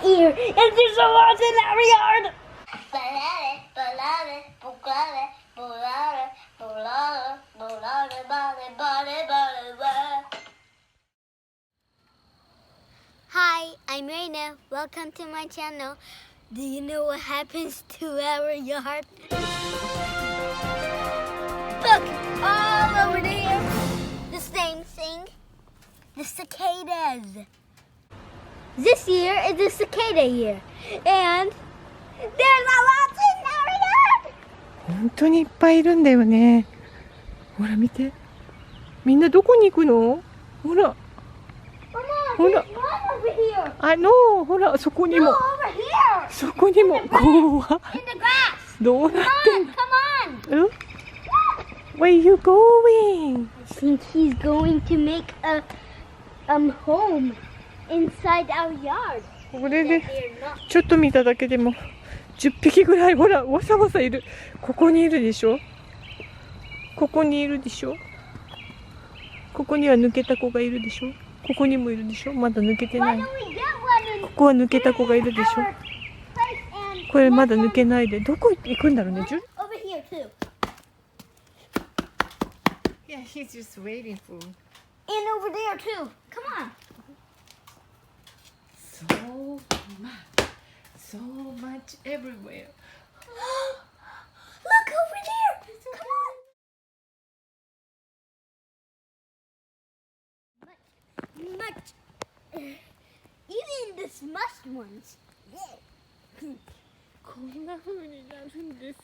here, and there's a lot in our yard. Hi, I'm Reina. Welcome to my channel. Do you know what happens to our yard? Look, all over there. The same thing. The cicadas. This year is the cicada year. And there's a lot in our yard. 本当にいっぱいいるんだよね。ほら見て。みんなどこに行くの？ほら。ほら。ほら、そこにも。そこにも。怖い。どうなってんの？Where are you going? I think he's going to make a home inside our yard. これでちょっと見ただけでも10匹ぐらいほらわさわさいる。ここにいるでしょ。ここにいるでしょ。ここには抜けた子がいるでしょ。ここにもいるでしょ。まだ抜けてない。ここは抜けた子がいるでしょ。これまだ抜けないで。どこ行くんだろうね。Over here too. Yeah, he's just waiting for. And over there too. Come on. So much everywhere. Look over there. Come on. Much. Even the smushed ones. こんな風になるんです。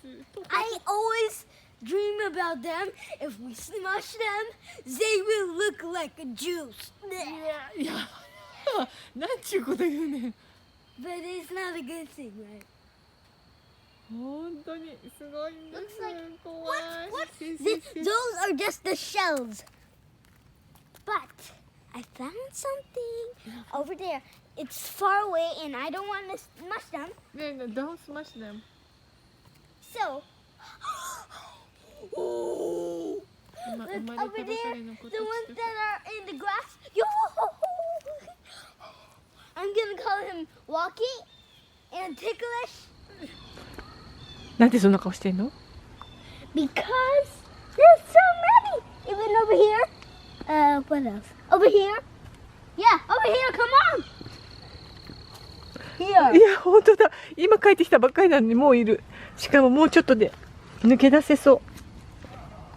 I always dream about them. If we smush them, they will look like a juice. いや、なんちゅうこと言うねん。But it's not a good thing, right? 本当にすごいんです。 Looks like 怖い。 Those are just the shells. But I found something over there. It's far away and I don't want to smush them. No, don't smash them. So, look over there, the ones that are in the grass. Yo! I'm gonna call him Walkie and Ticklish. なんでそんな顔してんの？ Because there's so many. Even over here. What else? Over here. Yeah, over here. Come on. いや、本当だ。今帰ってきたばっかりなのにもういる。しかももうちょっとで抜け出せそ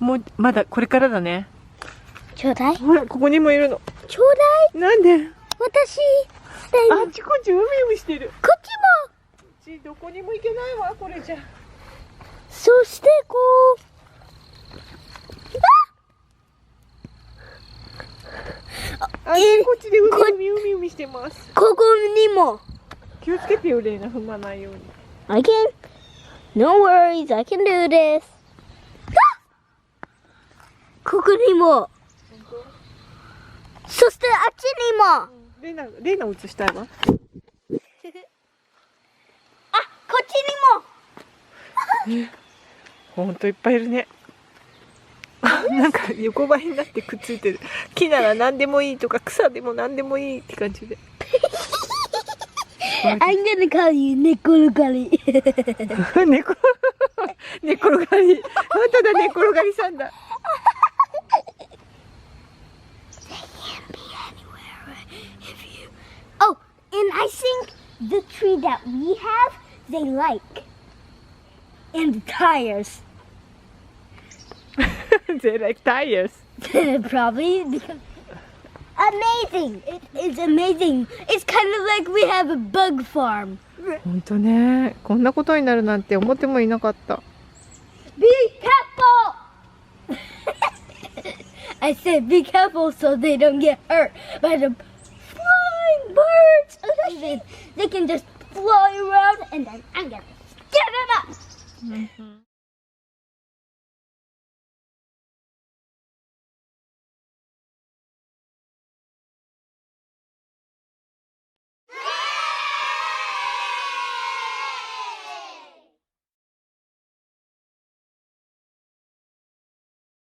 う。もうまだこれからだね。ちょうだい。ほら、ここにもいるの。ちょうだい。なんで？私。あっちこっち海海してる。こっちも。どこにも行けないわ、これじゃ。そしてこう。あっちこっちで海海してます。ここにも。気をつけてよ、レイナ、踏まないように。I can. No worries, I can do this. ここにも。そしてあっちにも。レイナ映したいわ。あ、こっちにも。ほんといっぱいいるね。なんか横ばいになってくっついてる。木なら何でもいいとか草でも何でもいいって感じで。I'm gonna call you 寝転がり。寝転がり。本当だ、寝転がりさんだ。Oh, and I think the tree that we have, they like. And the tires. They like tires. Probably because amazing. It is amazing. It's kind of like we have a bug farm. 本当ね、こんなことになるなんて思ってもいなかった。Be careful! I said be careful so they don't get hurt by the flying birds. They can just fly around and then I'm gonna get them up.